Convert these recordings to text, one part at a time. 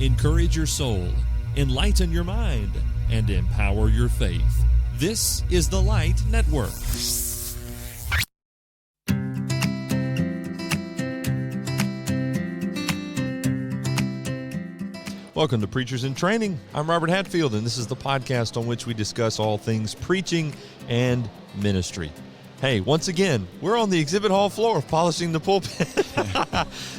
encourage your soul, enlighten your mind, and empower your faith. This is the Light Network. Welcome to Preachers in Training. I'm Robert Hatfield, and this is the podcast on which we discuss all things preaching and ministry. Hey, once again, we're on the exhibit hall floor of Polishing the Pulpit.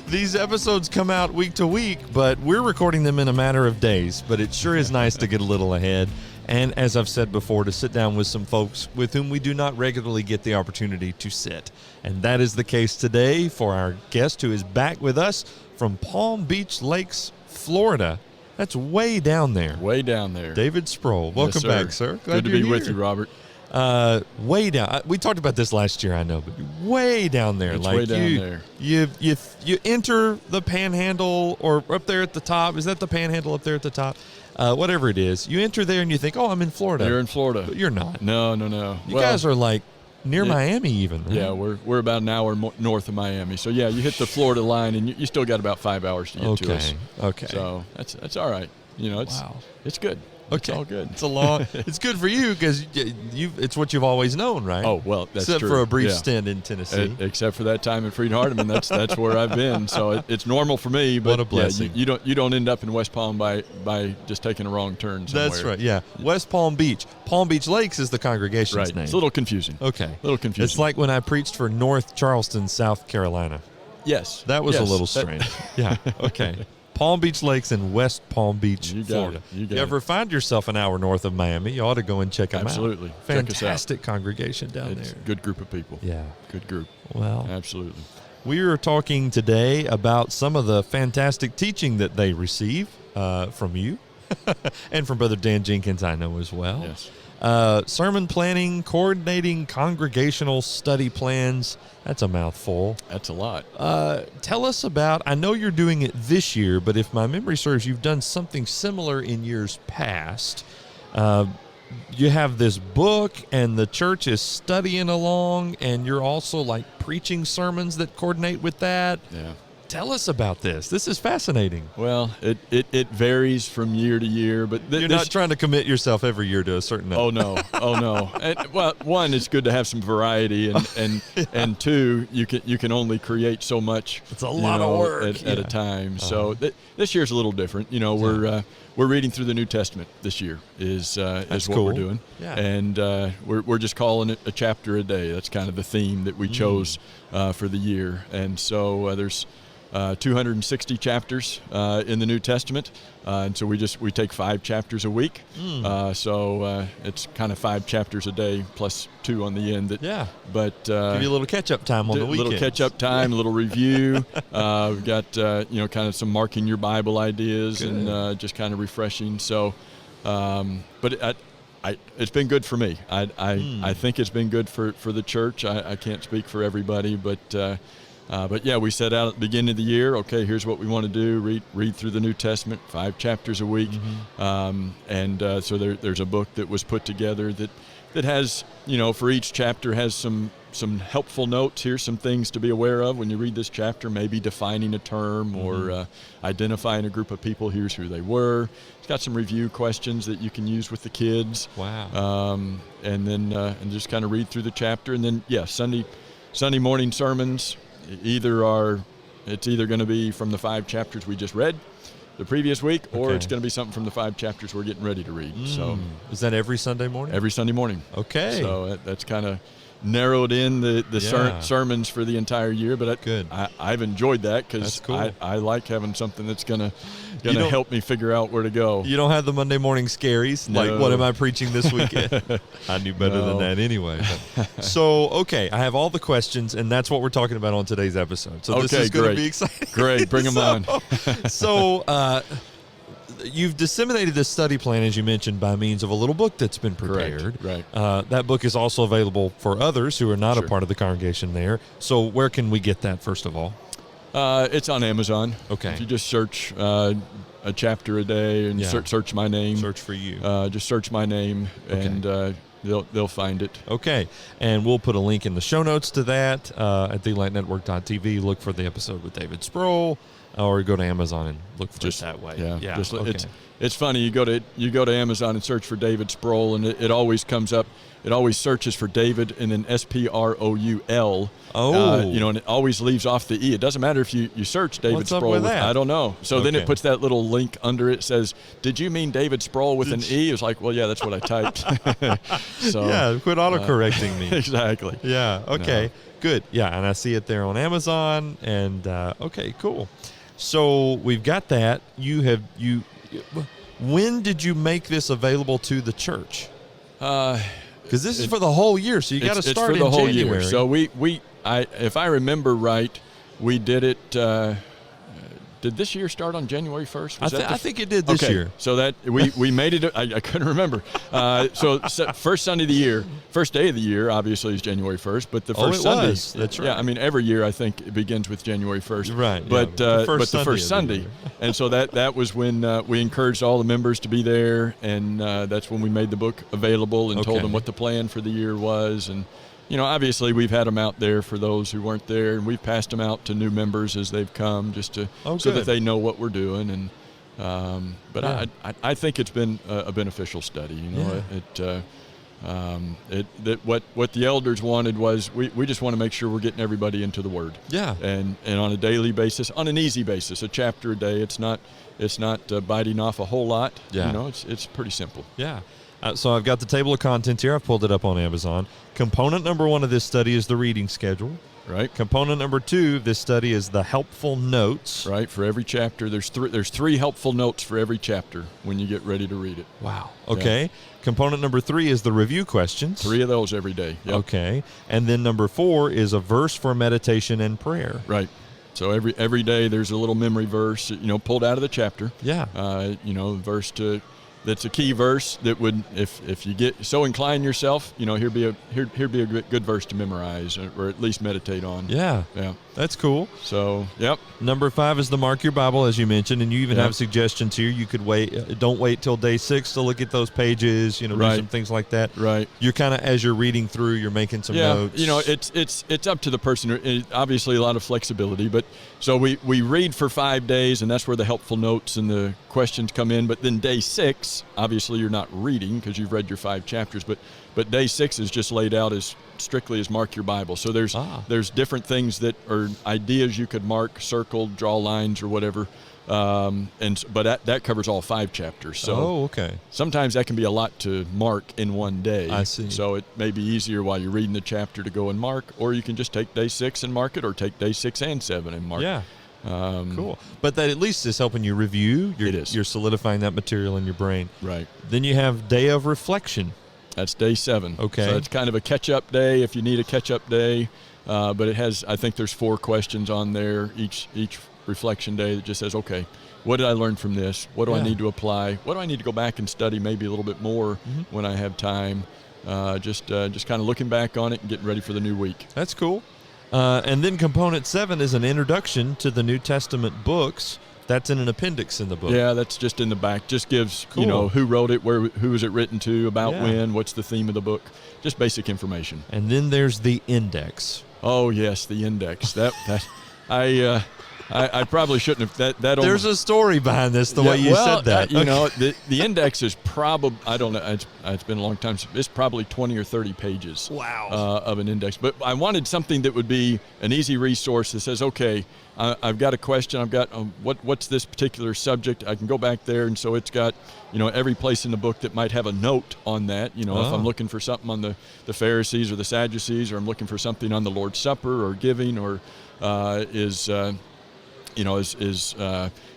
These episodes come out week to week, but we're recording them in a matter of days. But it sure is nice to get a little ahead. And as I've said before, to sit down with some folks with whom we do not regularly get the opportunity to sit. And that is the case today for our guest who is back with us from Palm Beach Lakes, Florida. That's way down there. Way down there. David Sproule. Welcome back, sir. Glad Good to be with you, Robert. Way down. We talked about this last year, I know, but way down there. It's way down there. You enter the Panhandle or up there at the top. Is that the Panhandle up there at the top? Whatever it is. You enter there and you think, oh, I'm in Florida. You're in Florida. But you're not. No. You guys are like near Miami even, right? Yeah, we're about an hour north of Miami. So, yeah, you hit the Florida line and you still got about 5 hours to get to us. Okay. So that's all right. You know, it's good. Okay. It's all good. It's good for you because it's what you've always known, right? Oh, well, that's Except true. for a brief stint in Tennessee. Except for that time in Freed-Hardeman, that's where I've been. So it's normal for me. But what a blessing. Yeah, you don't end up in West Palm by just taking a wrong turn somewhere. That's right, yeah. West Palm Beach. Palm Beach Lakes is the congregation's name. It's a little confusing. Okay. A little confusing. It's like when I preached for North Charleston, South Carolina. Yes. That was a little strange. Yeah, okay. Palm Beach Lakes in West Palm Beach, Florida. You ever find yourself an hour north of Miami, you ought to go and check them out. Absolutely. Fantastic congregation down there. Good group of people. Yeah. Good group. Well, absolutely. We are talking today about some of the fantastic teaching that they receive from you and from Brother Dan Jenkins, I know as well. Yes. Sermon planning, coordinating congregational study plans. That's a mouthful. That's a lot. Tell us about, I know you're doing it this year, but if my memory serves, you've done something similar in years past. You have this book, and the church is studying along, and you're also like preaching sermons that coordinate with that. Yeah. Tell us about this. This is fascinating. Well, it varies from year to year, but you're not trying to commit yourself every year to a certain number. Oh no. Well, one, it's good to have some variety, and two, you can only create so much. It's a lot of work at a time. So this year's a little different. You know, we're reading through the New Testament this year is what cool. we're doing, and we're just calling it a chapter a day. That's kind of the theme that we chose for the year, and so there's 260 chapters in the New Testament, and so we take 5 chapters a week. So it's kind of 5 chapters a day plus 2 on the end. But give you a little catch-up time on the weekend. A little catch-up time, a little review. We've got kind of some marking your Bible ideas. Good. And just kind of refreshing. So, but it's been good for me. I think it's been good for the church. I can't speak for everybody, but yeah, we set out at the beginning of the year, okay, here's what we want to do, read through the New Testament, 5 chapters a week. So there's a book that was put together that has, for each chapter has some helpful notes. Here's some things to be aware of when you read this chapter, maybe defining a term or identifying a group of people. Here's who they were. It's got some review questions that you can use with the kids. Wow. And then and just kind of read through the chapter. And then, Sunday morning sermons. It's either going to be from the 5 chapters we just read the previous week, or it's going to be something from the 5 chapters we're getting ready to read. So is that every Sunday morning? Every Sunday morning. Okay. So that's kind of narrowed in the sermons for the entire year, but I've enjoyed that because cool. I like having something that's gonna help me figure out where to go. You don't have the Monday morning scaries, like what am I preaching this weekend? I knew better than that anyway. So, okay, I have all the questions, and that's what we're talking about on today's episode. So this is going to be exciting. Great, bring them on. So, you've disseminated this study plan, as you mentioned, by means of a little book that's been prepared. Correct. Right. That book is also available for others who are not a part of the congregation there. So where can we get that, first of all? It's on Amazon. Okay. If you just search a chapter a day and search my name. Search for you. Just search my name, and they'll find it. Okay, and we'll put a link in the show notes to that at thelightnetwork.tv. Look for the episode with David Sproule, or go to Amazon and look for it that way. Yeah. Okay. It's funny. You go to Amazon and search for David Sproule, and it always comes up. It always searches for David and then Sproul. And it always leaves off the E. It doesn't matter if you search David What's Sproule. up with that? I don't know. So then it puts that little link under it. Says, "Did you mean David Sproule with an E?" It's like, well, yeah, that's what I typed. So yeah, quit autocorrecting me. Exactly. Yeah. Okay. Good. Yeah, and I see it there on Amazon. And okay, cool. So we've got that. When did you make this available to the church? Because this is for the whole year, so you got to start in January. It's for the whole year. So if I remember right, we did it. Did this year start on January 1st? I think it did this year. So that we made it. I couldn't remember. So first Sunday of the year, first day of the year, obviously is January 1st. But the first Sunday, that's right. Yeah, I mean every year I think it begins with January 1st. Right. But the first Sunday, and so that was when we encouraged all the members to be there, and that's when we made the book available and told them what the plan for the year was. And obviously we've had them out there for those who weren't there, and we've passed them out to new members as they've come, just to so that they know what we're doing. And I think it's been a beneficial study. What the elders wanted was we just want to make sure we're getting everybody into the Word. Yeah. And on a daily basis, on an easy basis, a chapter a day. It's not biting off a whole lot. Yeah. It's pretty simple. Yeah. So I've got the table of contents here. I've pulled it up on Amazon. Component number 1 of this study is the reading schedule. Right. Component number 2 of this study is the helpful notes. Right. For every chapter, there's 3 helpful notes for every chapter when you get ready to read it. Wow. Okay. Yeah. Component number 3 is the review questions. 3 of those every day. Yep. Okay. And then number 4 is a verse for meditation and prayer. Right. So every day there's a little memory verse, pulled out of the chapter. Yeah. Verse that's a key verse that would, if you get so incline yourself, here'd be a good verse to memorize or at least meditate on. Yeah. Yeah. That's cool. So, yep. Number 5 is the Mark Your Bible, as you mentioned, and you even have suggestions here. You could wait. Don't wait till day 6 to look at those pages. Do some things like that. Right. You're kind of, as you're reading through, you're making some notes. It's up to the person. Obviously, a lot of flexibility, but so we read for 5 days, and that's where the helpful notes and the questions come in. But then day 6, obviously, you're not reading because you've read your 5 chapters, but day 6 is just laid out as strictly as Mark Your Bible. So there's different things that are ideas you could mark, circle, draw lines, or whatever. But that covers all 5 chapters. So sometimes that can be a lot to mark in one day. I see. So it may be easier while you're reading the chapter to go and mark, or you can just take day 6 and mark it, or take day 6 and 7 and mark. Yeah. Cool. But that at least is helping you review. It is. You're solidifying that material in your brain. Right. Then you have day of reflection. That's day 7. Okay. So it's kind of a catch-up day if you need a catch-up day. But it has, I think there's 4 questions on there each reflection day that just says, okay, what did I learn from this? What do I need to apply? What do I need to go back and study maybe a little bit more when I have time? Just kind of looking back on it and getting ready for the new week. That's cool. And then component 7 is an introduction to the New Testament books. That's in an appendix in the book. Yeah, that's just in the back. Just gives, who wrote it, who was it written to, about when, what's the theme of the book. Just basic information. And then there's the index. Oh, yes, the index. I probably shouldn't have. There's a story behind this, the way you said that. The index is probably, I don't know, it's been a long time. It's probably 20 or 30 pages of an index. But I wanted something that would be an easy resource that says, okay, I've got a question. I've got what's this particular subject? I can go back there, and so it's got every place in the book that might have a note on that. If I'm looking for something on the Pharisees or the Sadducees, or I'm looking for something on the Lord's Supper or giving, or is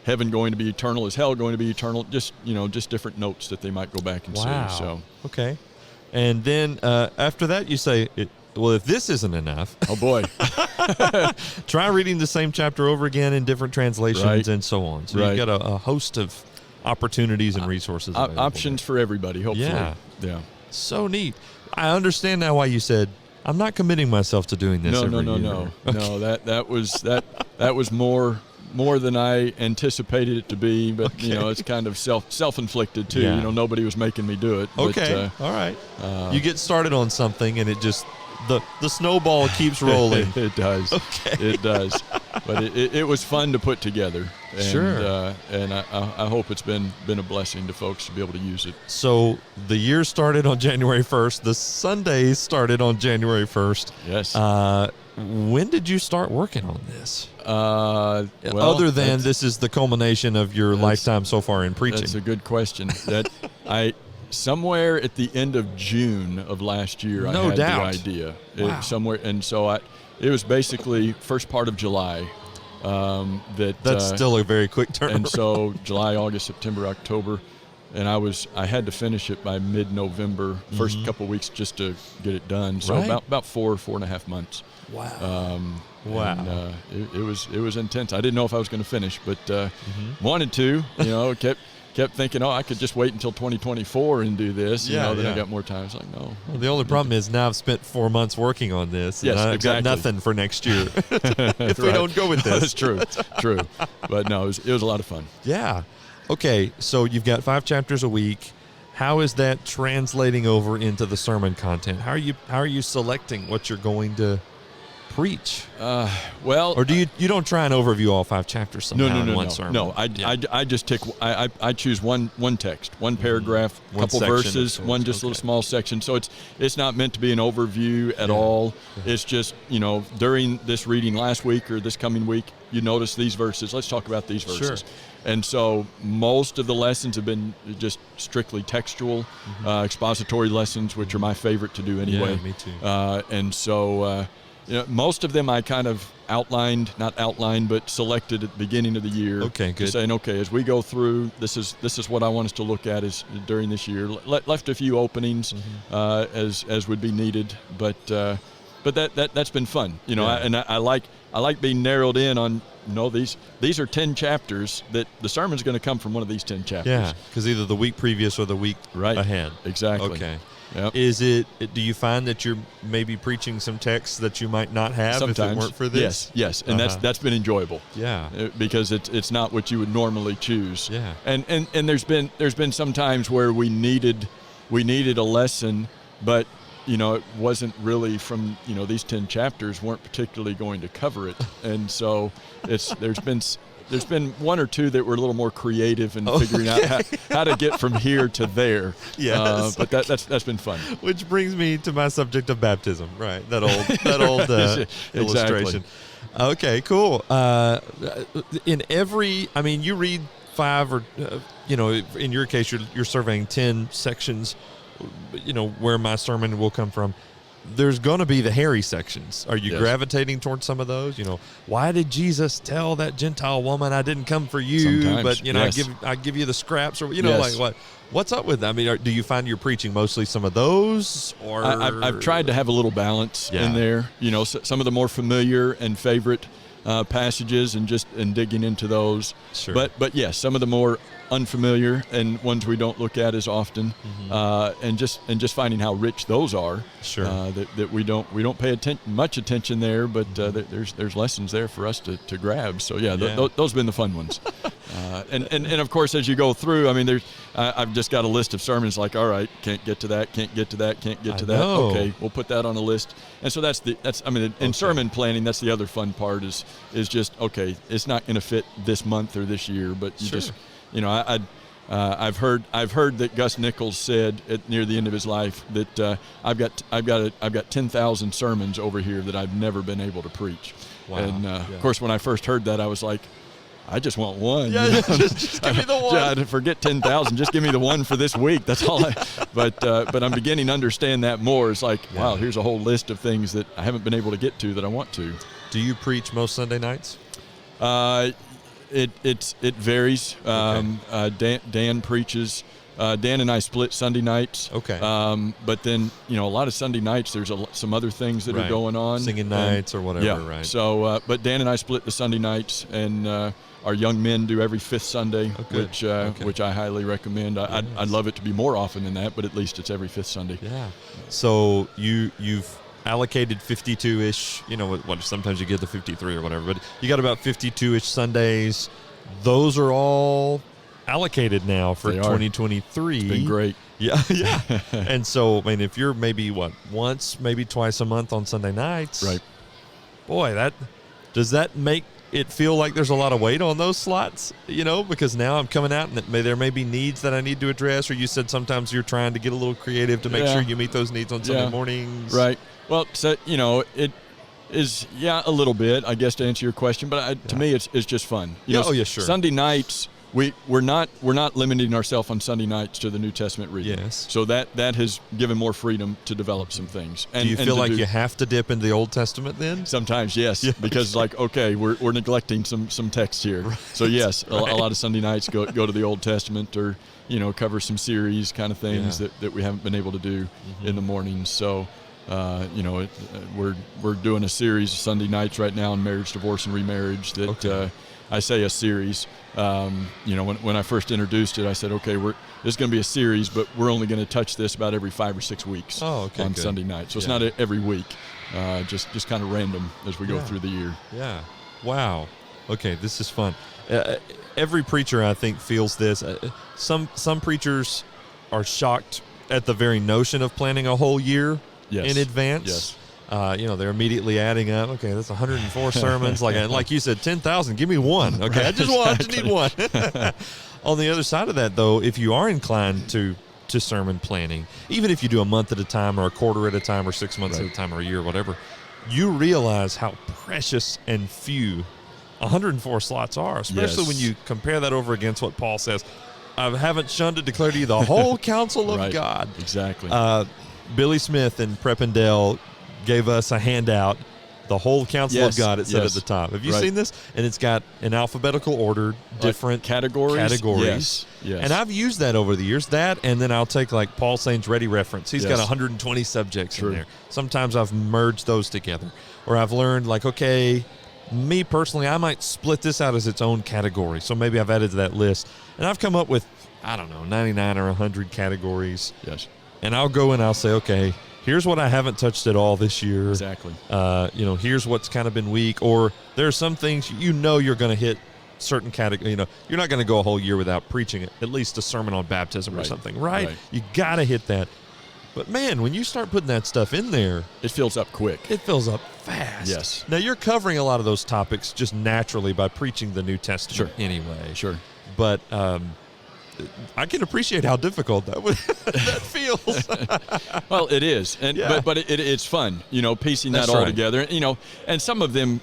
heaven going to be eternal? Is hell going to be eternal? Just different notes that they might go back and see. So okay, and then after that you say, well, if this isn't enough, oh boy, try reading the same chapter over again in different translations and so on. So you've got a host of opportunities and resources. Options for everybody, hopefully. Yeah. So neat. I understand now why you said, I'm not committing myself to doing this every year. No. Okay. No, that was more more than I anticipated it to be, but Okay. it's kind of self-inflicted too. Yeah. Nobody was making me do it. Okay. But, all right. You get started on something, and it just the snowball keeps rolling. It does. Okay. It does. But it was fun to put together. And, Sure. And I hope it's been a blessing to folks to be able to use it. So the year started on January 1st. The Sundays started on January 1st. Yes. When did you start working on this? Well, Other than that's- this is the culmination of your lifetime so far in preaching. That's a good question. That somewhere at the end of June of last year, No I had doubt. the idea. Wow. Somewhere, and so it was basically first part of July. That's still a very quick turnaround. And so July, August, September, October, and I had to finish it by mid-November. First couple weeks just to get it done. So Right. about 4.5 months. Wow. Wow. And, it was intense. I didn't know if I was going to finish, but wanted to. Kept thinking, I could just wait until 2024 and do this. Then I got more time. It's like, no. Well, the only problem is now I've spent 4 months working on this. Yes, and I've exactly. got nothing for next year if we Right. don't go with this. That's true. True. But no, it was a lot of fun. Yeah. Okay, so you've got 5 chapters a week. How is that translating over into the sermon content? How are you selecting what you're going to preach? Well, Or do you don't try and overview all 5 chapters somehow in one sermon? No, I just I choose one text, one paragraph, One couple section of verses, sorts. one just Okay. little small section. So it's not meant to be an overview at all. It's just, during this reading last week or this coming week, you notice these verses. Let's talk about these verses. Sure. And so most of the lessons have been just strictly textual, expository lessons, which are my favorite to do anyway. Yeah, me too. And so most of them I kind of not outlined, but selected at the beginning of the year. Okay, good. Saying, okay, as we go through, this is what I want us to look at is during this year. Left a few openings as would be needed, but that's been fun, Yeah. I like being narrowed in on. These are 10 chapters that the sermon's going to come from one of these 10 chapters. Yeah, because either the week previous or the week Right. ahead. Exactly. Okay. Yep. Do you find that you're maybe preaching some texts that you might not have Sometimes. if it weren't for this? Yes, and that's been enjoyable. Yeah. Because it's not what you would normally choose. Yeah. And there's been some times where we needed a lesson, but it wasn't really from these 10 chapters weren't particularly going to cover it, and so there's been one or two that were a little more creative in figuring out how to get from here to there. Yes. But that's been fun. Which brings me to my subject of baptism, right? That old illustration. Okay, cool. You read 5 or in your case you're surveying 10 sections, where my sermon will come from. There's going to be the hairy sections. Are you Yes. gravitating towards some of those? Why did Jesus tell that Gentile woman, I didn't come for you, Sometimes, but yes. I give you the scraps, or Yes. like what's up with that? I mean, do you find you're preaching mostly some of those, or I've tried to have a little balance in there. Some of the more familiar and favorite passages, and digging into those. Sure. But yes, some of the more unfamiliar and ones we don't look at as often, and just finding how rich those are. Sure. That we don't pay much attention there, but there's lessons there for us to grab. So those have been the fun ones. And of course, as you go through, I mean, I've just got a list of sermons like, all right, can't get to that, can't get to that, can't get to that. know. Okay, we'll put that on a list. And so in sermon planning, that's the other fun part is just, okay, it's not going to fit this month or this year, but you Sure. just, I've heard that Gus Nichols said near the end of his life that I've got 10,000 sermons over here that I've never been able to preach. Wow. And of course, when I first heard that, I was like, I just want one. Yeah, just give me the one. Yeah, forget 10,000. Just give me the one for this week. That's all. But I'm beginning to understand that more. It's like, wow, here's a whole list of things that I haven't been able to get to that I want to. Do you preach most Sunday nights? It varies. Dan preaches. Dan and I split Sunday nights. Okay. But then a lot of Sunday nights there's some other things that are going on. Singing nights or whatever. Yeah. Right. So, but Dan and I split the Sunday nights, and our young men do every 5th Sunday, which I highly recommend. I'd love it to be more often than that, but at least it's every 5th Sunday. Yeah. So you've allocated 52-ish, what sometimes you get the 53 or whatever, but you got about 52-ish Sundays. Those are all allocated now for 2023. It's been great. Yeah. And so, if you're maybe once, maybe twice a month on Sunday nights, right? Boy, does that make it feel like there's a lot of weight on those slots? Because now I'm coming out and there may be needs that I need to address. Or you said sometimes you're trying to get a little creative to make sure you meet those needs on Sunday mornings, right? Well, so it is a little bit, I guess, to answer your question, but to me it's just fun. Sure. Sunday nights. We're not limiting ourselves on Sunday nights to the New Testament reading. Yes. So that has given more freedom to develop some things. Do you feel like you have to dip into the Old Testament then? Sometimes, yes, because we're neglecting some text here. Right. So yes, a lot of Sunday nights go to the Old Testament or cover some series kind of things that we haven't been able to do in the mornings. So we're doing a series of Sunday nights right now on marriage, divorce, and remarriage. That I say a series. When I first introduced it, I said, okay, this is going to be a series, but we're only going to touch this about every 5 or 6 weeks on Sunday night. So it's not every week, just kind of random as we go through the year. Yeah. Wow. Okay, this is fun. Every preacher, I think, feels this. Some preachers are shocked at the very notion of planning a whole year in advance. Yes. They're immediately adding up. Okay, that's 104 sermons. Like you said, 10,000. Give me one. Okay, I just need one. On the other side of that, though, if you are inclined to sermon planning, even if you do a month at a time or a quarter at a time or 6 months at a time or a year, whatever, you realize how precious and few 104 slots are, especially when you compare that over against what Paul says. I haven't shunned to declare to you the whole counsel of God. Exactly. Billy Smith and Preppendale gave us a handout, the whole counsel of God, it said at the top. Have you seen this? And it's got an alphabetical order, different categories. Yes. And I've used that over the years, and then I'll take Paul Sane's Ready Reference. He's got 120 subjects in there. Sometimes I've merged those together. Or I've learned, me personally, I might split this out as its own category. So maybe I've added to that list. And I've come up with, 99 or 100 categories. Yes. And I'll go and I'll say, okay, here's what I haven't touched at all this year. Exactly. Here's what's kind of been weak. Or there are some things you're going to hit certain category. You're not going to go a whole year without preaching at least a sermon on baptism or something, right? You got to hit that. But man, when you start putting that stuff in there, it fills up quick. It fills up fast. Yes. Now you're covering a lot of those topics just naturally by preaching the New Testament anyway. Sure. But I can appreciate how difficult that feels. Well, it is, but it's fun, piecing that all together. And some of them,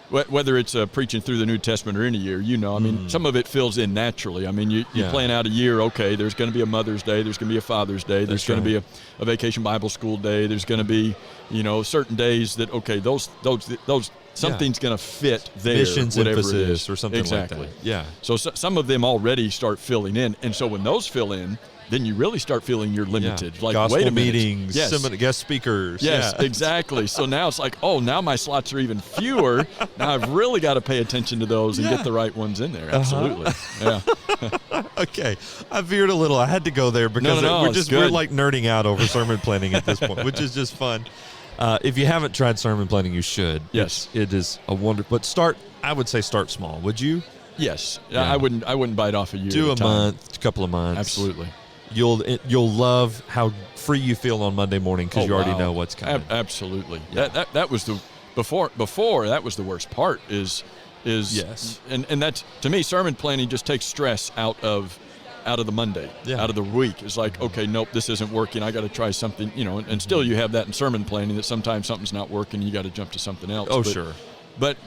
whether it's preaching through the New Testament or any year, some of it fills in naturally. You plan out a year. Okay, there's going to be a Mother's Day. There's going to be a Father's Day. There's going to be a Vacation Bible School Day. There's going to be, certain days that those. Something's going to fit there. Missions whatever emphasis it is. or something exactly. like that. Yeah. So some of them already start filling in. And so when those fill in, then you really start feeling you're limited. Gospel wait a meetings, guest speakers. Yes, exactly. So now it's now my slots are even fewer. Now I've really got to pay attention to those and get the right ones in there. Absolutely. Yeah. Okay. I veered a little. I had to go there because we're nerding out over sermon planning at this point, which is just fun. If you haven't tried sermon planning, you should. Yes. It is a wonder. But I would say start small. Would you? Yes. Yeah. I wouldn't bite off a year. Do a month, a couple of months. Absolutely. You'll love how free you feel on Monday morning because you already know what's coming. Absolutely. Yeah. That was the before that was the worst part is yes. And that's, to me, sermon planning just takes stress out of the Monday, out of the week. It's okay, nope, this isn't working. I got to try something, and still you have that in sermon planning that sometimes something's not working. You got to jump to something else. Oh, sure. But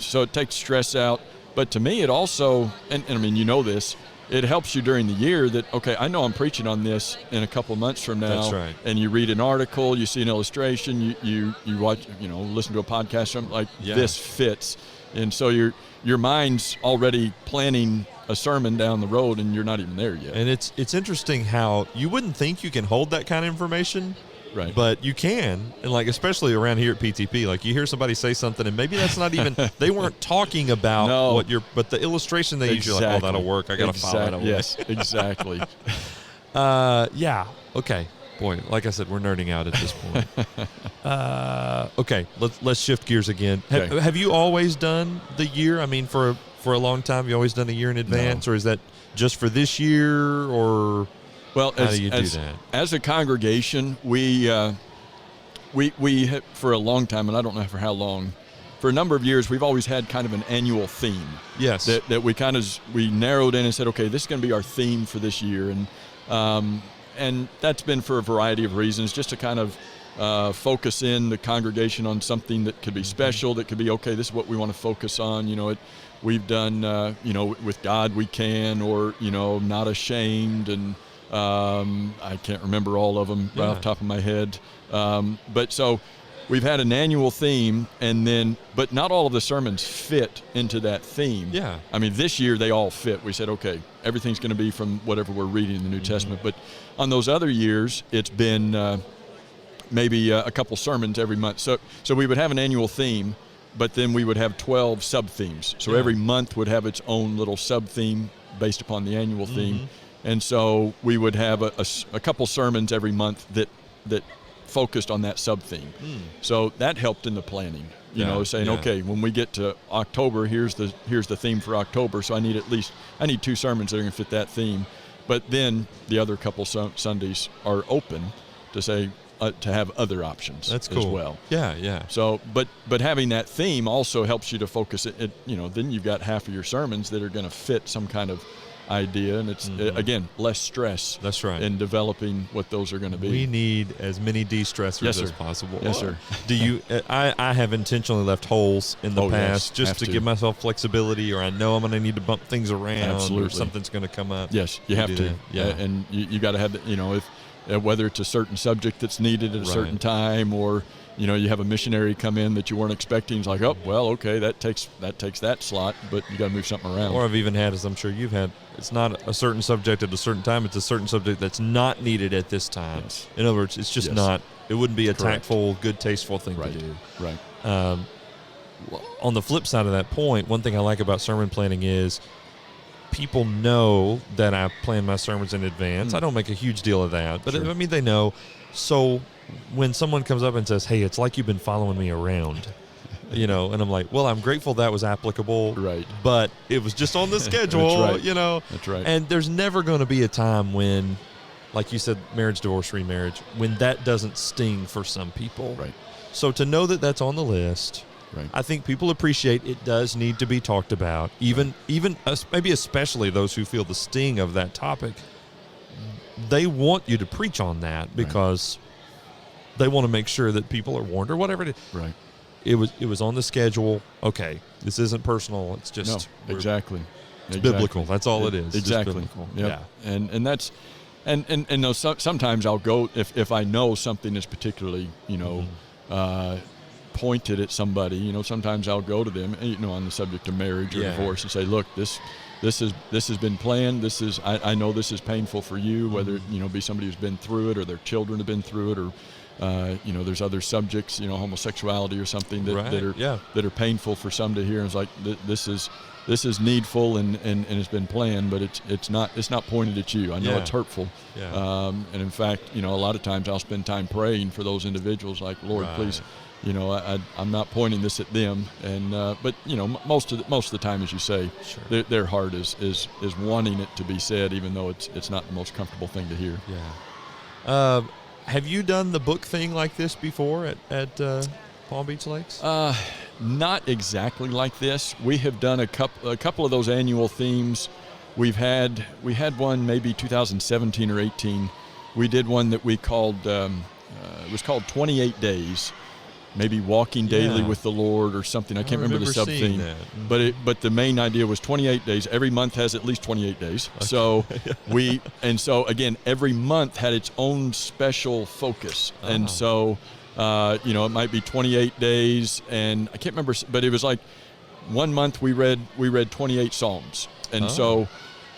so it takes stress out. But to me, it also, and this, it helps you during the year that, okay, I know I'm preaching on this in a couple of months from now. That's right. And you read an article, you see an illustration, you watch, listen to a podcast, something this fits. And so your mind's already planning a sermon down the road, and you're not even there yet. And it's interesting how you wouldn't think you can hold that kind of information, right? But you can, and especially around here at PTP, you hear somebody say something, and maybe that's not even they weren't talking about but the illustration they usually that'll work. I got to file that away. Yes, exactly. Yeah. Okay. Boy, like I said, we're nerding out at this point. Okay, let's shift gears again. Okay. Have you always done the year? I mean, for a long time, you always done a year in advance, or is that just for this year, or well, how do you do that? As a congregation, we have, for a long time, and I don't know for how long, for a number of years, we've always had kind of an annual theme. Yes. That we narrowed in and said, okay, this is going to be our theme for this year, and that's been for a variety of reasons, just to kind of focus in the congregation on something that could be special, that could be, okay, this is what we want to focus on. We've done, with God we can, or, not ashamed, and I can't remember all of them right off the top of my head. But so we've had an annual theme, but not all of the sermons fit into that theme. Yeah. I mean, this year they all fit. We said, okay, everything's going to be from whatever we're reading in the New Testament. But on those other years, it's been maybe a couple sermons every month. So we would have an annual theme, but then we would have 12 sub-themes. So every month would have its own little sub-theme based upon the annual theme. And so we would have a couple sermons every month that focused on that sub-theme. So that helped in the planning, saying, okay, when we get to October, here's the theme for October. So I need 2 sermons that are going to fit that theme. But then the other couple Sundays are open to say, to have other options. That's cool. As well. Yeah. So, but having that theme also helps you to focus it. Then you've got half of your sermons that are going to fit some kind of idea, and it's again less stress. That's right. In developing what those are going to be. We need as many de-stressors as possible. Yes, sir. Do you? I have intentionally left holes in the past just to give myself flexibility, or I know I'm going to need to bump things around, Absolutely. or something's going to come up. Yes, you have to. That. Yeah, and you got to have if whether it's a certain subject that's needed at a certain time, or you have a missionary come in that you weren't expecting. It's like, oh, well, okay, that takes that slot, but you got to move something around. Or I've even had, as I'm sure you've had, it's not a certain subject at a certain time. It's a certain subject that's not needed at this time. Yes. In other words, it's just not. It wouldn't be a Correct. tactful, good, tasteful thing to do. Right. On the flip side of that point, one thing I like about sermon planning is people know that I plan my sermons in advance. I don't make a huge deal of that, but I mean, they know. So when someone comes up and says, hey, it's like you've been following me around, and I'm like, well, I'm grateful that was applicable, right? But it was just on the schedule, That's right. That's right. And there's never going to be a time when, like you said, marriage, divorce, remarriage, when that doesn't sting for some people. Right. So to know that that's on the list, right. I think people appreciate it does need to be talked about, even maybe especially those who feel the sting of that topic. They want you to preach on that because they want to make sure that people are warned or whatever it is. Right. It was on the schedule. Okay, this isn't personal. It's just exactly. It's biblical. That's all it is. Exactly. Just biblical. Yep. Yeah. And that's and sometimes I'll go if I know something is particularly pointed at somebody. Sometimes I'll go to them on the subject of marriage or divorce and say, look, this has been planned. I know this is painful for you, whether be somebody who's been through it or their children have been through it, or there's other subjects, homosexuality or something that are painful for some to hear. And it's like this is needful and it's been planned, but it's not pointed at you. I know it's hurtful. Yeah. And in fact, a lot of times I'll spend time praying for those individuals, like, Lord, please. I'm not pointing this at them, but most of the time, as you say, their heart is wanting it to be said, even though it's not the most comfortable thing to hear. Yeah. Have you done the book thing like this before at Palm Beach Lakes? Not exactly like this. We have done a couple of those annual themes. We had one maybe 2017 or 18. We did one that we called it was called 28 Days. Maybe walking daily with the Lord or something. I can't remember the sub-theme. Mm-hmm. But the main idea was 28 days. Every month has at least 28 days. Okay. So again, every month had its own special focus. Uh-huh. And so, it might be 28 days, and I can't remember, but it was like one month we read 28 Psalms. And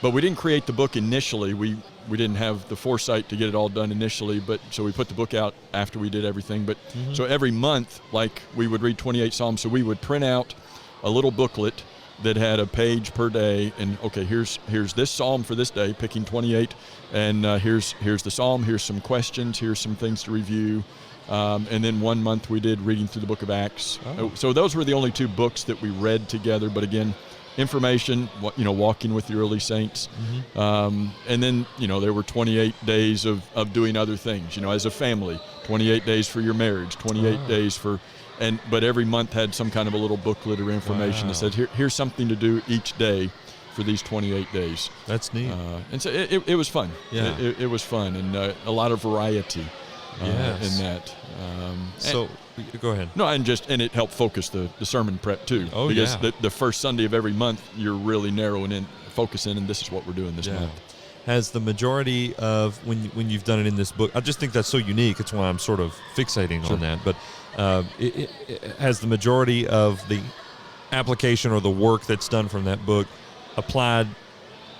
but we didn't create the book initially. We didn't have the foresight to get it all done initially, but so we put the book out after we did everything. But so every month, like, we would read 28 Psalms. So we would print out a little booklet that had a page per day, and okay, here's this psalm for this day, picking 28, and here's the psalm, here's some questions, here's some things to review, and then 1 month we did reading through the book of Acts. So those were the only 2 books that we read together, but again, information, walking with the early saints. And then, there were 28 days of doing other things, as a family, 28 days for your marriage, 28 days for, but every month had some kind of a little booklet or information that said, here's something to do each day for these 28 days. That's neat. And so it was fun. Yeah. It was fun, and a lot of variety in that. So go ahead. No, and it helped focus the sermon prep too. Oh, because yeah. the first Sunday of every month, you're really narrowing in, focusing, and this is what we're doing this month. Has the majority of, when you've done it in this book, I just think that's so unique. It's why I'm sort of fixating on that. But it has the majority of the application or the work that's done from that book applied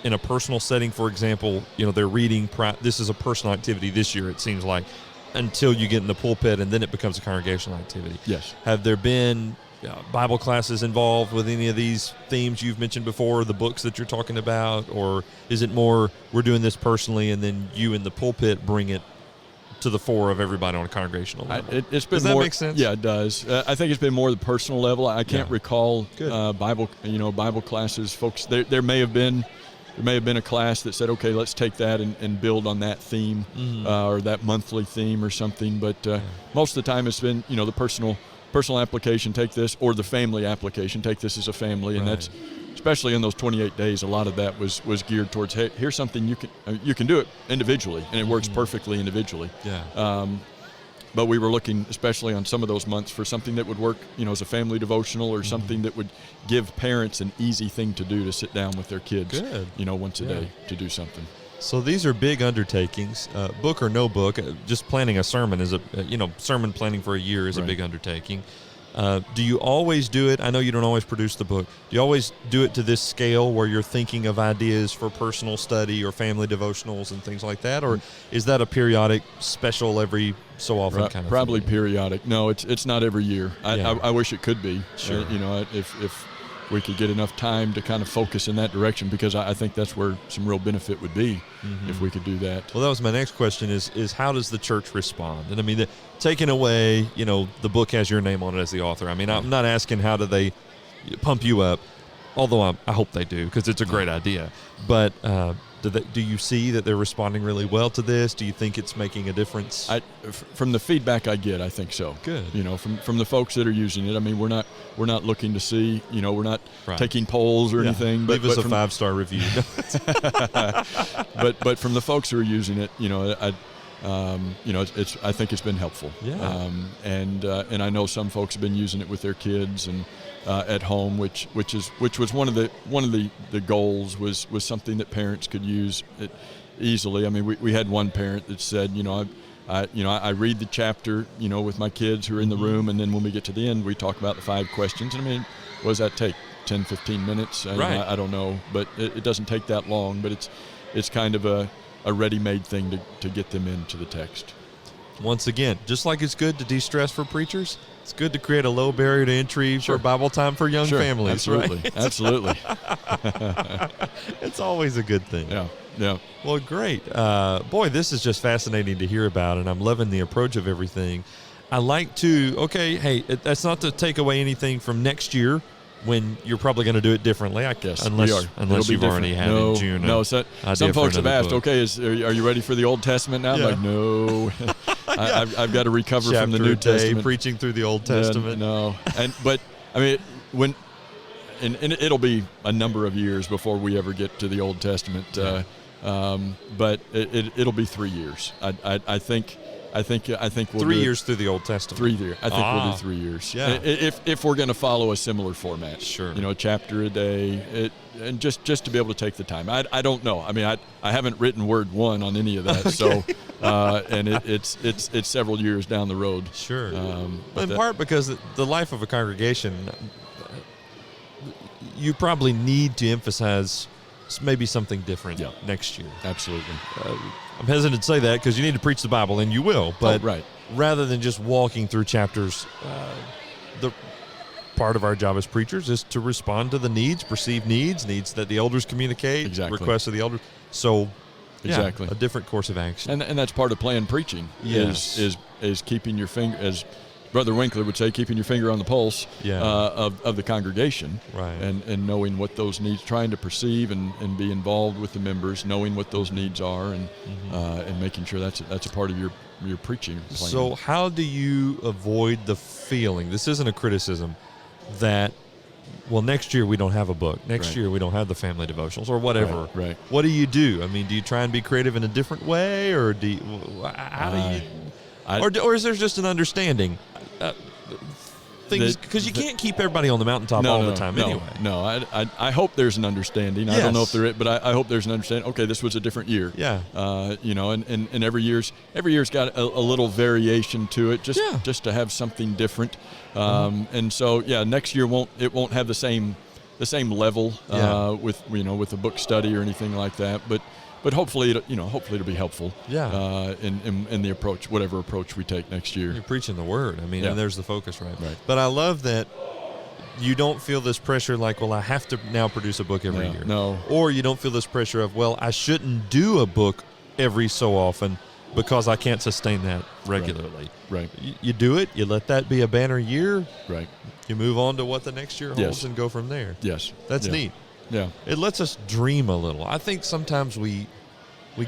in a personal setting. For example, they're reading. This is a personal activity this year, it seems like, until you get in the pulpit, and then it becomes a congregational activity. Yes. Have there been Bible classes involved with any of these themes you've mentioned before, the books that you're talking about, or is it more we're doing this personally and then you in the pulpit bring it to the fore of everybody on a congregational level? It's been does that more, make sense? Yeah, it does. I think it's been more the personal level. I can't recall Bible classes, folks. There may have been a class that said, okay, let's take that and build on that theme or that monthly theme or something. But most of the time it's been, the personal application, take this, or the family application, take this as a family. And that's, especially in those 28 days, a lot of that was geared towards, hey, here's something you can do it individually, and it works perfectly individually. Yeah. But we were looking, especially on some of those months, for something that would work, as a family devotional, or something that would give parents an easy thing to do, to sit down with their kids, once a day to do something. So these are big undertakings, book or no book. Just planning a sermon is sermon planning for a year is a big undertaking. Do you always do it? I know you don't always produce the book. Do you always do it to this scale where you're thinking of ideas for personal study or family devotionals and things like that? Or is that a periodic special every so often kind of Probably thing? Periodic. No, it's not every year. I wish it could be. Sure. If we could get enough time to kind of focus in that direction, because I think that's where some real benefit would be if we could do that. Well, that was my next question is how does the church respond? And I mean, taking away, the book has your name on it as the author. I mean, I'm not asking how do they pump you up, although I hope they do, because it's a great idea. But do you see that they're responding really well to this? Do you think it's making a difference? From the feedback I get, I think so. Good. From the folks that are using it. I mean, we're not looking to see. We're not taking polls or anything. Leave us a 5-star review. but from the folks who are using it, I think it's been helpful. Yeah. And I know some folks have been using it with their kids and at home, which was one of the goals was something that parents could use it easily. I mean, we had one parent that said, I read the chapter, with my kids who are in the room, and then when we get to the end, we talk about the 5 questions. And I mean, what does that take? 10, 15 minutes? I don't know, but it doesn't take that long. But it's kind of a ready-made thing to get them into the text. Once again, just like it's good to de-stress for preachers, it's good to create a low barrier to entry for Bible time for young families. Absolutely, right? Absolutely. It's always a good thing. Yeah. Well, great. Boy, this is just fascinating to hear about, and I'm loving the approach of everything. I like to, that's not to take away anything from next year, when you're probably going to do it differently, I guess. Unless you've already had in June. No, some folks have asked, book. Are you ready for the Old Testament now? Yeah. I'm like, no. I've got to recover from the New Testament. Preaching through the Old Testament. No. But I mean, and it'll be a number of years before we ever get to the Old Testament. But it'll be 3 years. I think we'll 3 years through the Old Testament. 3 years. I think we'll do 3 years. Yeah. If we're going to follow a similar format. Sure. A chapter a day, and just to be able to take the time. I don't know. I mean, I haven't written word 1 on any of that. So, and it's several years down the road. Sure. In part because the life of a congregation, you probably need to emphasize maybe something different next year. Absolutely. I'm hesitant to say that because you need to preach the Bible, and you will. But right. rather than just walking through chapters, part of our job as preachers is to respond to the needs, perceived needs that the elders communicate, Exactly. requests of the elders. So, Exactly. a different course of action. And that's part of planned preaching. Yes. Is keeping your finger, as Brother Winkler would say, keeping your finger on the pulse of the congregation, Right. and knowing what those needs, trying to perceive and be involved with the members, knowing what those needs are, and making sure that's a part of your preaching plan. So how do you avoid the feeling, this isn't a criticism, that, well, next year we don't have a book. Next Right. year we don't have the family devotionals or whatever. Right. What do you do? I mean, do you try and be creative in a different way, or how do you... Or is there just an understanding? Things, because you can't keep everybody on the mountaintop all the time anyway. No, I hope there's an understanding. I don't know if there is, but I hope there's an understanding. Okay, this was a different year. Yeah. And every year's got a little variation to it, just to have something different. And so next year won't have the same level with the book study or anything like that. But hopefully it'll be helpful. Yeah. In the approach, whatever approach we take next year. You're preaching the word. I mean, and there's the focus, right? But I love that you don't feel this pressure like, well, I have to now produce a book every year. No. Or you don't feel this pressure of, well, I shouldn't do a book every so often because I can't sustain that regularly. Right. You do it. You let that be a banner year. Right. You move on to what the next year holds and go from there. Yes. That's neat. Yeah. It lets us dream a little. I think sometimes we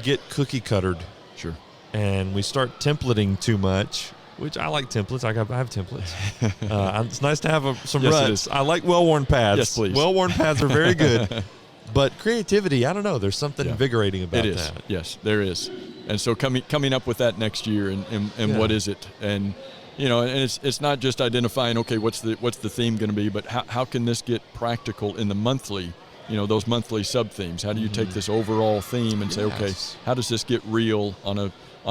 get cookie cuttered. Sure. And we start templating too much, which I like templates. I have templates. It's nice to have some ruts. I like well-worn paths. Yes, please. Well-worn paths are very good. But creativity, I don't know. There's something invigorating about it is. that. Yes, there is. And so coming up with that next year and what is it? And and it's not just identifying, okay, what's the theme going to be, but how can this get practical in the monthly, those monthly sub-themes? How do you take this overall theme and say, okay, how does this get real on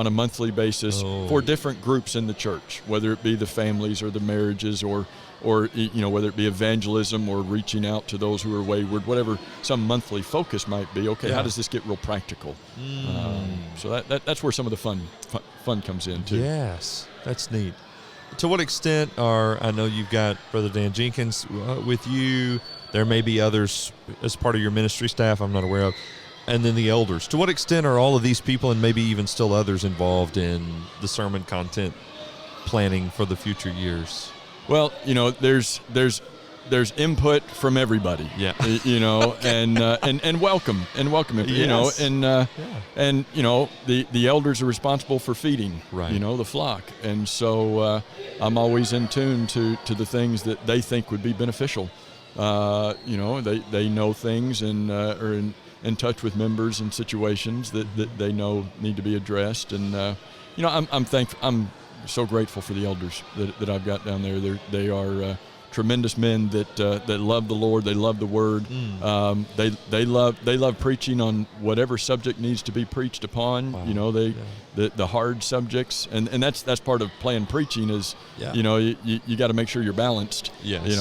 a monthly basis for different groups in the church, whether it be the families or the marriages or whether it be evangelism or reaching out to those who are wayward, whatever some monthly focus might be. Okay, how does this get real practical? So that's where some of the fun comes in too. Yes, that's neat. To what extent I know you've got Brother Dan Jenkins with you. There may be others as part of your ministry staff I'm not aware of. And then the elders. To what extent are all of these people, and maybe even still others, involved in the sermon content planning for the future years? Well, there's input from everybody. Yeah. And welcome it. Yes. And the elders are responsible for feeding. Right. The flock, and so I'm always in tune to the things that they think would be beneficial. They know things and are in touch with members and situations that they know need to be addressed. And I'm thankful. I'm so grateful for the elders that I've got down there. They are tremendous men that love the Lord. They love the Word. They love preaching on whatever subject needs to be preached upon. Wow. The hard subjects, and that's part of planned preaching is you got to make sure you're balanced. Yes.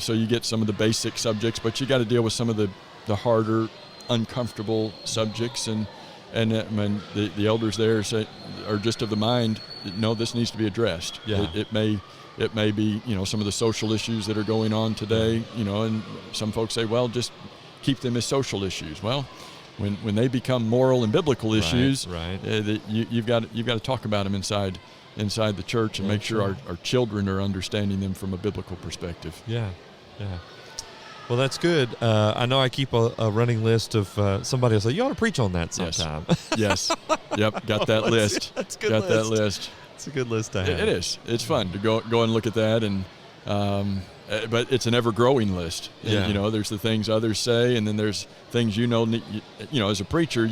So you get some of the basic subjects, but you got to deal with some of the harder, uncomfortable subjects, and the elders there are just of the mind. No, this needs to be addressed. Yeah. It may be, some of the social issues that are going on today, and some folks say, well, just keep them as social issues. Well, when they become moral and biblical issues, you've got to talk about them inside the church and make sure our children are understanding them from a biblical perspective. Yeah. Well, that's good. I know I keep a running list of somebody will say, you ought to preach on that sometime. Yes. Yep. Got that list. That's a good list. That list. It's a good list to have. It is. It's fun to go and look at that, and but it's an ever-growing list. Yeah. And, there's the things others say, and then there's things as a preacher,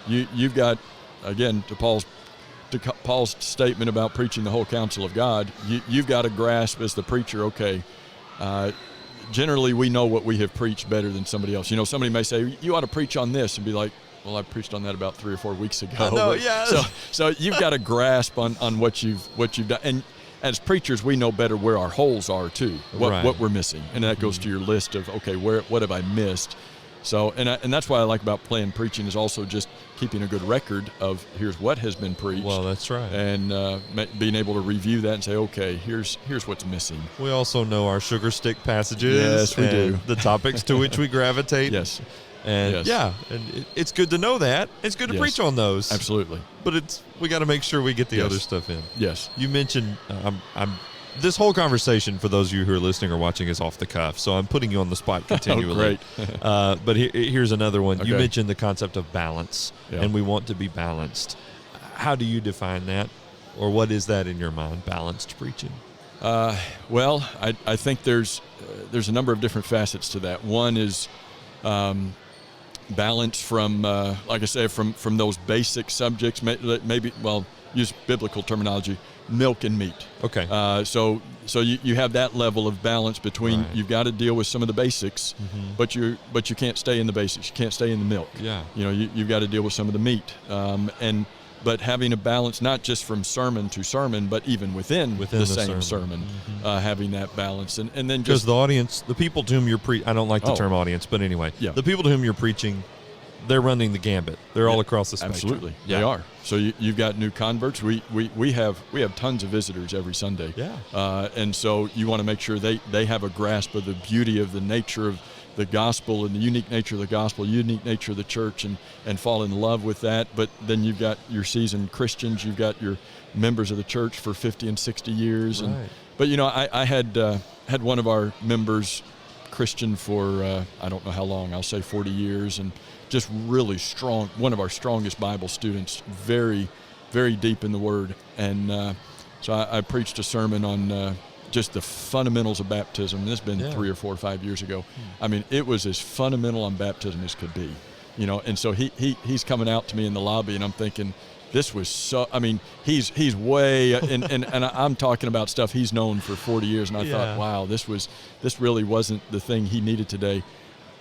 you've got, again, to Paul's statement about preaching the whole counsel of God, you've got to grasp as the preacher, okay, generally we know what we have preached better than somebody else. Somebody may say, you ought to preach on this, and be like, well, I preached on that about 3 or 4 weeks ago. No, yeah. So you've got to grasp on what you've done. And as preachers, we know better where our holes are too, what we're missing. And that goes to your list of, okay, what have I missed? So, and that's why I like about planned preaching is also just keeping a good record of here's what has been preached. Well, that's right. And being able to review that and say, okay, here's what's missing. We also know our sugar stick passages. Yes, we do. The topics to which we gravitate. Yes. And and it's good to know that. It's good to preach on those. Absolutely. But we got to make sure we get the other stuff in. Yes. You mentioned this whole conversation, for those of you who are listening or watching, is off the cuff, so I'm putting you on the spot continually. Oh, great. But here's another one. Okay. You mentioned the concept of balance, and we want to be balanced. How do you define that, or what is that in your mind, balanced preaching? Well, I think there's a number of different facets to that. One is balance from, like I say, from those basic subjects, maybe, well, use biblical terminology, milk and meat. Okay. So you have that level of balance between you've got to deal with some of the basics, but you can't stay in the basics. You can't stay in the milk. Yeah. You've got to deal with some of the meat. But having a balance, not just from sermon to sermon, but even within the same sermon, having that balance, and then because just the audience, the people to whom you're I don't like the term audience, but anyway, the people to whom you're preaching, they're running the gambit. They're all across the spectrum. Absolutely, they are. So you've got new converts. We have tons of visitors every Sunday. Yeah. And so you want to make sure they have a grasp of the beauty of the nature of the gospel and the unique nature of the gospel, unique nature of the church, and fall in love with that. But then you've got your seasoned Christians, you've got your members of the church for 50 and 60 years. Right. But I had one of our members Christian for I don't know how long, I'll say 40 years, and just really strong, one of our strongest Bible students, very, very deep in the Word. And so I preached a sermon on just the fundamentals of baptism. This has been 3 or 4 or 5 years ago. I mean, it was as fundamental on baptism as could be, and so he's coming out to me in the lobby, and I'm thinking, this was so, I mean, he's way, and I'm talking about stuff he's known for 40 years, and I thought, wow, this really wasn't the thing he needed today.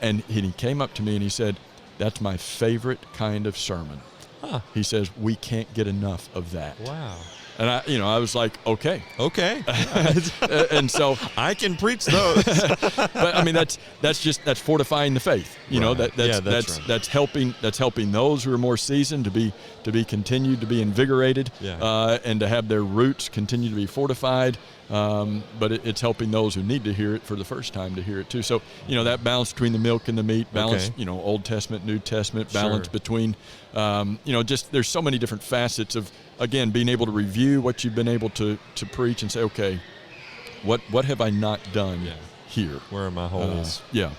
And he came up to me and he said, that's my favorite kind of sermon. Huh. He says, we can't get enough of that. Wow. And I was like, okay. And so I can preach those. But I mean, that's fortifying the faith. That's helping those who are more seasoned to be continued to be invigorated, and to have their roots continue to be fortified. But it's helping those who need to hear it for the first time to hear it too. So that balance between the milk and the meat, balance Old Testament, New Testament, balance between just there's so many different facets of, again, being able to review what you've been able to preach and say, okay, what have I not done here? Where are my holes? Yeah.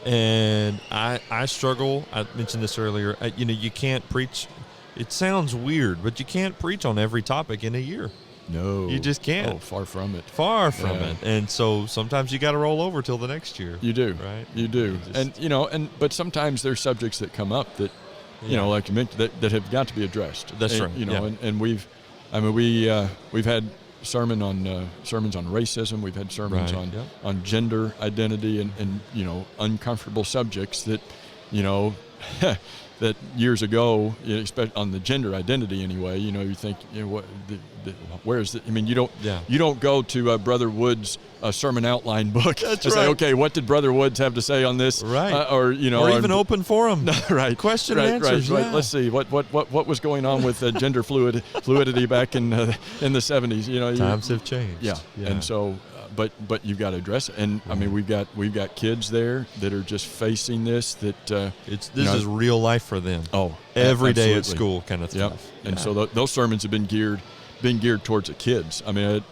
And I struggle. I mentioned this earlier. You can't preach. It sounds weird, but you can't preach on every topic in a year. No. You just can't. Oh, far from it. Far from it. And so sometimes you got to roll over till the next year. You do. Right? You do. But sometimes there's subjects that come up that, like you mentioned, that have got to be addressed. That's right. And we've had sermons on racism. We've had sermons on gender identity and uncomfortable subjects that, that years ago, especially on the gender identity anyway, you think, where is it? I mean, you don't go to Brother Wood's sermon outline book and say, okay, what did Brother Woods have to say on this? Right. Or even open forum. Right. Question and answers. Right. Let's see what was going on with gender fluidity back in the 70s. Times have changed. Yeah. And so. But you've got to address it, and I mean we've got kids there that are just facing this. This is real life for them. Oh, every day at school kind of stuff. And so those sermons have been geared towards the kids. I mean,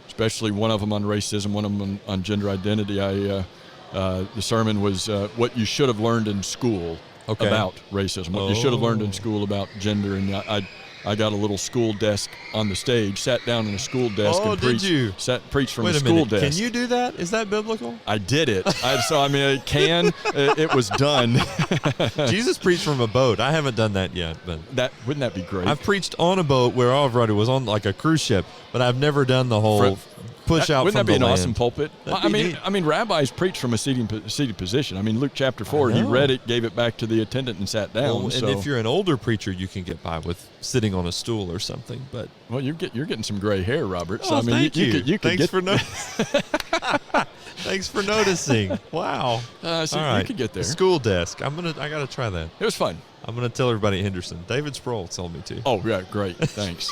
especially one of them on racism, one of them on gender identity. The sermon was what you should have learned in school about racism. What you should have learned in school about gender, and I got a little school desk on the stage, sat down in a school desk and preached. Did you? Preached from the Wait a school minute. desk. Can you do that? Is that biblical? I did it. It was done. Jesus preached from a boat. I haven't done that yet, but wouldn't that be great? I've preached on a boat where everybody was on like a cruise ship, but I've never done the whole push out wouldn't from that be the an land. awesome pulpit? That'd be neat. I mean, rabbis preach from a seated position. I mean, Luke chapter 4, he read it, gave it back to the attendant, and sat down. Well, and if you're an older preacher, you can get by with sitting on a stool or something. But you're getting some gray hair, Robert. So oh, I mean, thank you. You could Thanks for Thanks for noticing. Wow. So all right. You could get there. The school desk. I gotta try that. It was fun. I'm gonna tell everybody at Henderson. David Sproule told me to. Oh yeah, great. Thanks.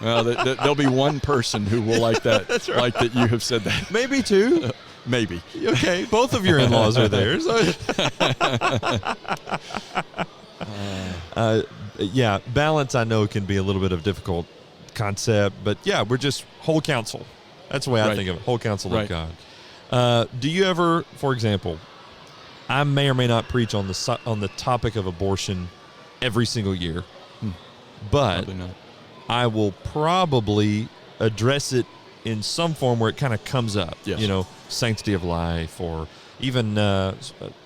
Well, there'll be one person who will like that. That's right. Like that you have said that. Maybe two. Maybe. Okay. Both of your in-laws are there. So. Yeah, balance I know can be a little bit of difficult concept, but yeah, we're just whole counsel. That's the way I think of it, whole counsel of God. Do you ever, for example, I may or may not preach on the topic of abortion every single year, but Probably not. I will probably address it in some form where it kind of comes up. Yes. You know, sanctity of life, or even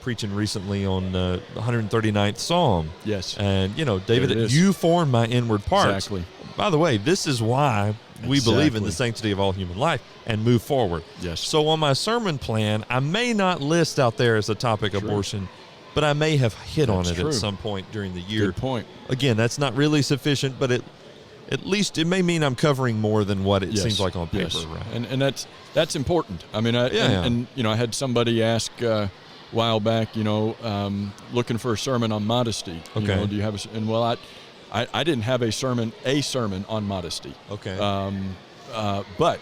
preaching recently on the 139th Psalm. Yes. And, you know, David, There it is. you form my inward parts. Exactly. By the way, this is why we believe in the sanctity of all human life and move forward. Yes. So on my sermon plan, I may not list out there as a topic abortion, but I may have hit on it at some point during the year. Good point. Again, that's not really sufficient, but at least it may mean I'm covering more than what it seems like on paper. Yes. Right? And that's important. I mean, and you know, I had somebody ask a while back, you know, looking for a sermon on modesty. Okay. You know, do you have and well, I didn't have a sermon on modesty. Okay. But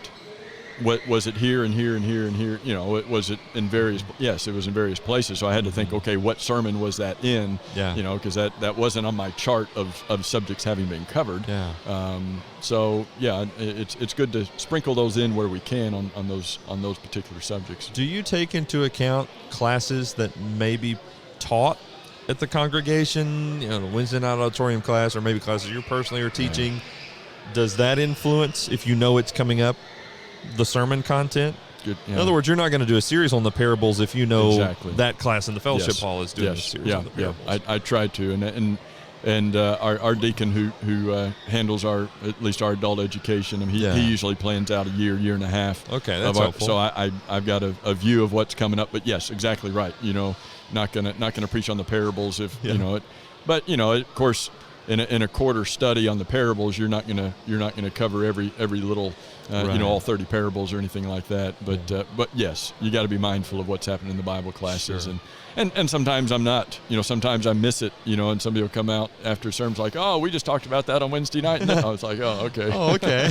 what was it here and here and here and here? You know, was it in various? Yes, it was in various places. So I had to think, okay, what sermon was that in? Yeah. You know, because that wasn't on my chart of subjects having been covered. Yeah. So yeah, it's good to sprinkle those in where we can on those particular subjects. Do you take into account classes that may be taught at the congregation, you know, Wednesday night auditorium class, or maybe classes you personally are teaching? Right. Does that influence, if you know it's coming up, the sermon content? Good. Yeah. In other words, you're not going to do a series on the parables if you know that class in the fellowship Yes. hall is doing a series on the parables. Yeah, I tried to, and our deacon who handles at least our adult education, and he usually plans out a year and a half. Okay, that's helpful. So I've got a view of what's coming up. But yes, exactly right. You know, not gonna preach on the parables if you know it. But you know, of course, in a quarter study on the parables, you're not gonna cover every little. You know, all 30 parables or anything like that. But yes, you got to be mindful of what's happening in the Bible classes. Sure. And sometimes I'm not. You know, sometimes I miss it, you know, and somebody will come out after sermons like, oh, we just talked about that on Wednesday night. And I was like, oh, okay. Oh, okay.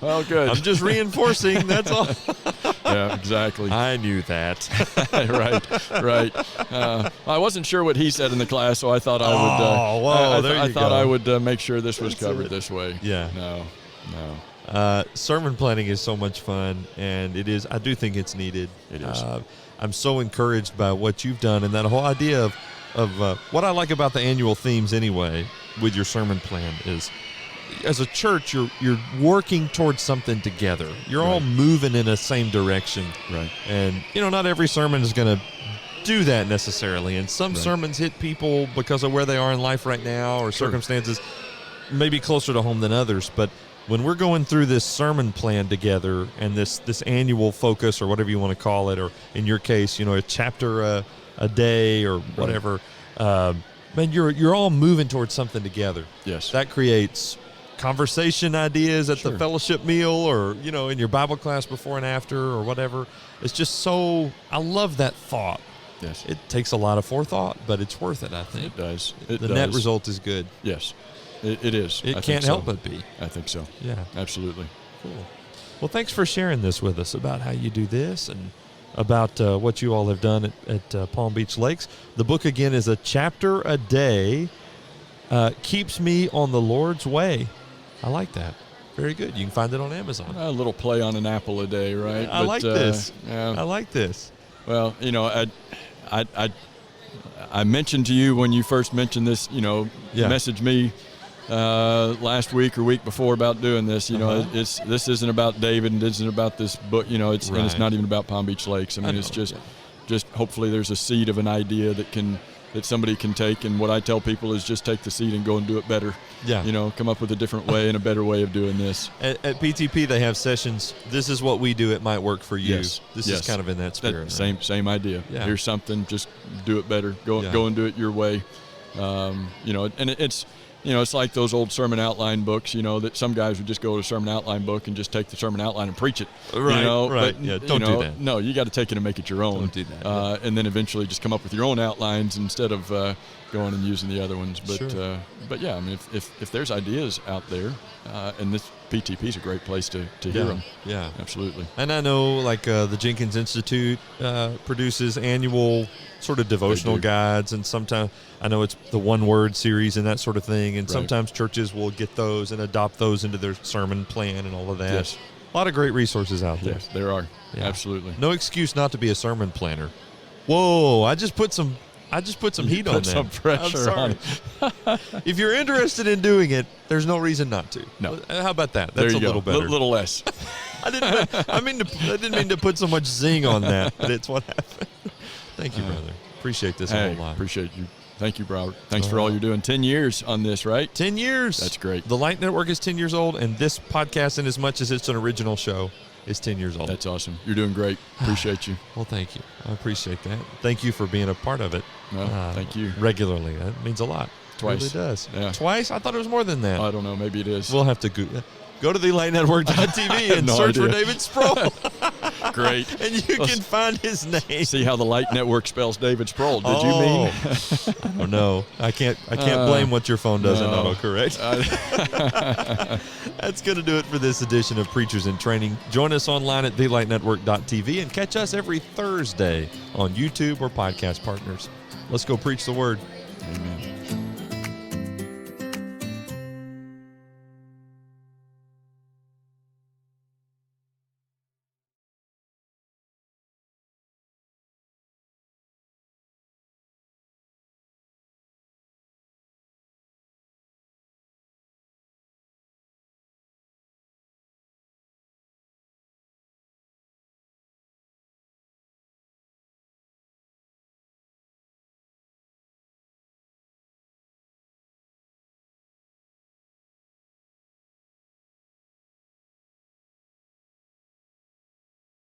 Well, good. I'm just reinforcing, that's all. Yeah, exactly. I knew that. Right. I wasn't sure what he said in the class, so I thought I would. I thought I would make sure this was covered this way. Yeah. No. Sermon planning is so much fun, and it is. I do think it's needed. It is. I'm so encouraged by what you've done, and that whole idea of what I like about the annual themes anyway with your sermon plan is, as a church, you're working towards something together. You're all moving in the same direction. Right. And you know, not every sermon is going to do that necessarily, and some sermons hit people because of where they are in life right now or circumstances maybe closer to home than others, but when we're going through this sermon plan together and this annual focus or whatever you want to call it, or in your case, you know, a chapter a day or whatever, man, you're all moving towards something together. Yes. That creates conversation ideas at the fellowship meal, or, you know, in your Bible class before and after or whatever. It's just so, I love that thought. Yes. It takes a lot of forethought, but it's worth it, I think. It does. The net result is good. Yes. It is. It can't help but be. I think so. Yeah. Absolutely. Cool. Well, thanks for sharing this with us about how you do this and about what you all have done at Palm Beach Lakes. The book, again, is A Chapter a Day. Keeps me on the Lord's way. I like that. Very good. You can find it on Amazon. A little play on an apple a day, right? I like this. I like this. Well, you know, I mentioned to you when you first mentioned this, you know, message me last week or week before about doing this. You know, this isn't about David, and it isn't about this book. You know, and it's not even about Palm Beach Lakes. I mean, it's just hopefully there's a seed of an idea that can that somebody can take. And what I tell people is just take the seed and go and do it better. Yeah. Come up with a different way and a better way of doing this. At PTP, they have sessions. This is what we do. It might work for you. Yes. This is kind of in that spirit. Same idea. Yeah. Here's something, just do it better. Go and do it your way. And it's like those old sermon outline books, that some guys would just go to a sermon outline book and just take the sermon outline and preach it. Right, right. But, yeah, don't do that. No, you got to take it and make it your own. Don't do that. And then eventually just come up with your own outlines instead of going and using the other ones. But Sure. But yeah, I mean, if there's ideas out there, and this PTP is a great place to hear them. Yeah. Absolutely. And I know, like, the Jenkins Institute produces annual sort of devotional guides, and sometimes I know it's the one-word series and that sort of thing, and sometimes churches will get those and adopt those into their sermon plan and all of that. Yes. A lot of great resources out there. Yes, there are. Yeah. Absolutely. No excuse not to be a sermon planner. Whoa, I just put some heat on that. Put some pressure on it. If you're interested in doing it, there's no reason not to. No. How about that? That's a little better. Little less. I didn't mean to put so much zing on that, but it's what happened. Thank you, brother. Appreciate this a whole lot. Appreciate you. Thank you, Robert. Thanks for all you're doing. 10 years on this, right? 10 years. That's great. The Light Network is 10 years old, and this podcast, in as much as it's an original show, is 10 years old. That's awesome. You're doing great. Appreciate you. Well, thank you. I appreciate that. Thank you for being a part of it. Well, thank you. Regularly. That means a lot. Twice. It really does. Yeah. Twice? I thought it was more than that. I don't know. Maybe it is. We'll have to go to thelightnetwork.tv and no search idea. for David Sproule. Great. And you can find his name. See how the Light Network spells David Sproule. Did you mean? I don't know. I can't blame what your phone does in autocorrect. That's going to do it for this edition of Preachers in Training. Join us online at thelightnetwork.tv and catch us every Thursday on YouTube or Podcast Partners. Let's go preach the word. Amen.